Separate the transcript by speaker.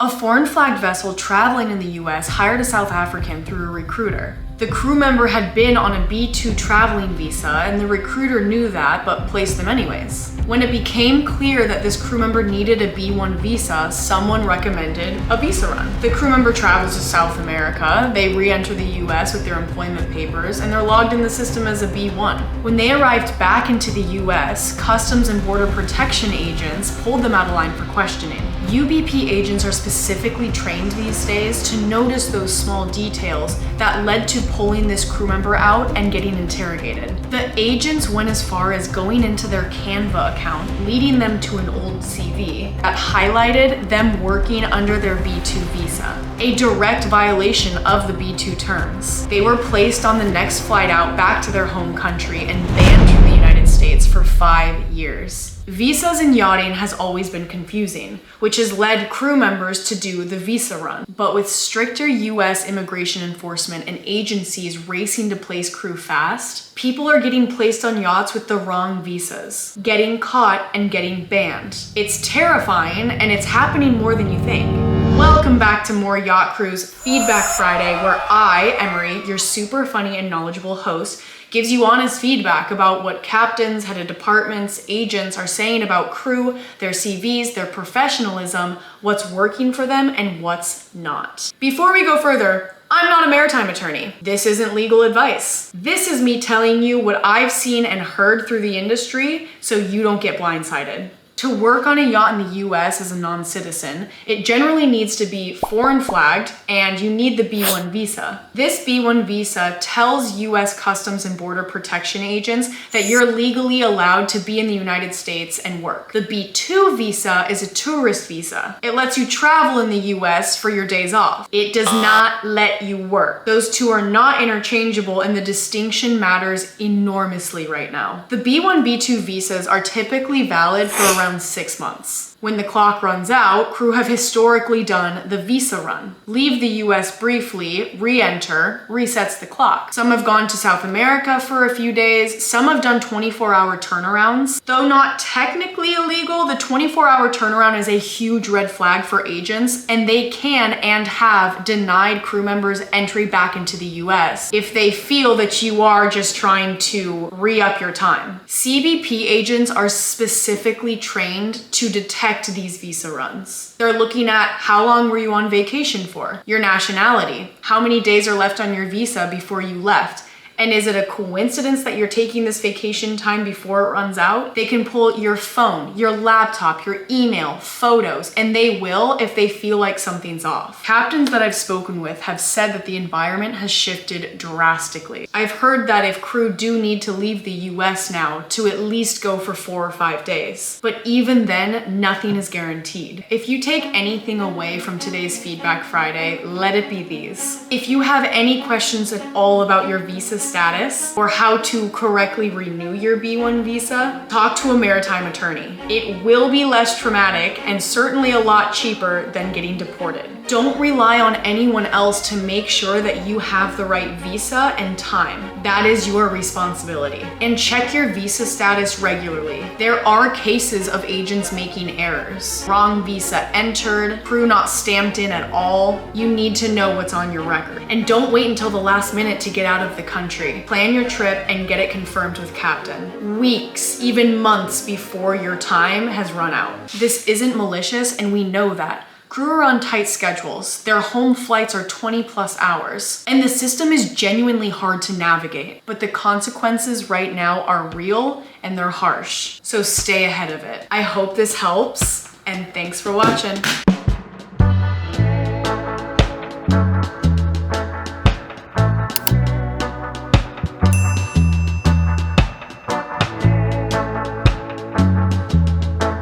Speaker 1: A foreign flagged vessel traveling in the US hired a South African through a recruiter. The crew member had been on a B2 traveling visa, and the recruiter knew that, but placed them anyways. When it became clear that this crew member needed a B1 visa, someone recommended a visa run. The crew member travels to South America, they re-enter the US with their employment papers, and they're logged in the system as a B1. When they arrived back into the US, Customs and Border Protection agents pulled them out of line for questioning. UBP agents are specifically trained these days to notice those small details that led to pulling this crew member out and getting interrogated. The agents went as far as going into their Canva account, leading them to an old CV that highlighted them working under their B2 visa, a direct violation of the B2 terms. They were placed on the next flight out back to their home country and banned from the United States for 5 years. Visas in yachting has always been confusing, which has led crew members to do the visa run. But with stricter US immigration enforcement and agencies racing to place crew fast, people are getting placed on yachts with the wrong visas, getting caught and getting banned. It's terrifying, and it's happening more than you think. Welcome back to Moor Yacht Crew's Feedback Friday, where I, Emery, your super funny and knowledgeable host, gives you honest feedback about what captains, head of departments, agents are saying about crew, their CVs, their professionalism, what's working for them, and what's not. Before we go further, I'm not a maritime attorney. This isn't legal advice. This is me telling you what I've seen and heard through the industry so you don't get blindsided. To work on a yacht in the US as a non-citizen, it generally needs to be foreign flagged, and you need the B1 visa. This B1 visa tells US Customs and Border Protection agents that you're legally allowed to be in the United States and work. The B2 visa is a tourist visa. It lets you travel in the US for your days off. It does not let you work. Those two are not interchangeable, and the distinction matters enormously right now. The B1, B2 visas are typically valid for around 6 months. When the clock runs out, crew have historically done the visa run. Leave the US briefly, re-enter, resets the clock. Some have gone to South America for a few days. Some have done 24-hour turnarounds. Though not technically illegal, the 24-hour turnaround is a huge red flag for agents, and they can and have denied crew members entry back into the US if they feel that you are just trying to re-up your time. CBP agents are specifically trained to detect these visa runs. They're looking at how long were you on vacation for, your nationality, how many days are left on your visa before you left, and is it a coincidence that you're taking this vacation time before it runs out? They can pull your phone, your laptop, your email, photos, and they will if they feel like something's off. Captains that I've spoken with have said that the environment has shifted drastically. I've heard that if crew do need to leave the US now, to at least go for 4 or 5 days. But even then, nothing is guaranteed. If you take anything away from today's Feedback Friday, let it be these. If you have any questions at all about your visa status or how to correctly renew your B1 visa, talk to a maritime attorney. It will be less traumatic and certainly a lot cheaper than getting deported. Don't rely on anyone else to make sure that you have the right visa and time. That is your responsibility. And check your visa status regularly. There are cases of agents making errors. Wrong visa entered, crew not stamped in at all. You need to know what's on your record. And don't wait until the last minute to get out of the country. Plan your trip and get it confirmed with captain. Weeks, even months before your time has run out. This isn't malicious, and we know that. Crew are on tight schedules. Their home flights are 20+ hours. And the system is genuinely hard to navigate. But the consequences right now are real and they're harsh. So stay ahead of it. I hope this helps, and thanks for watching.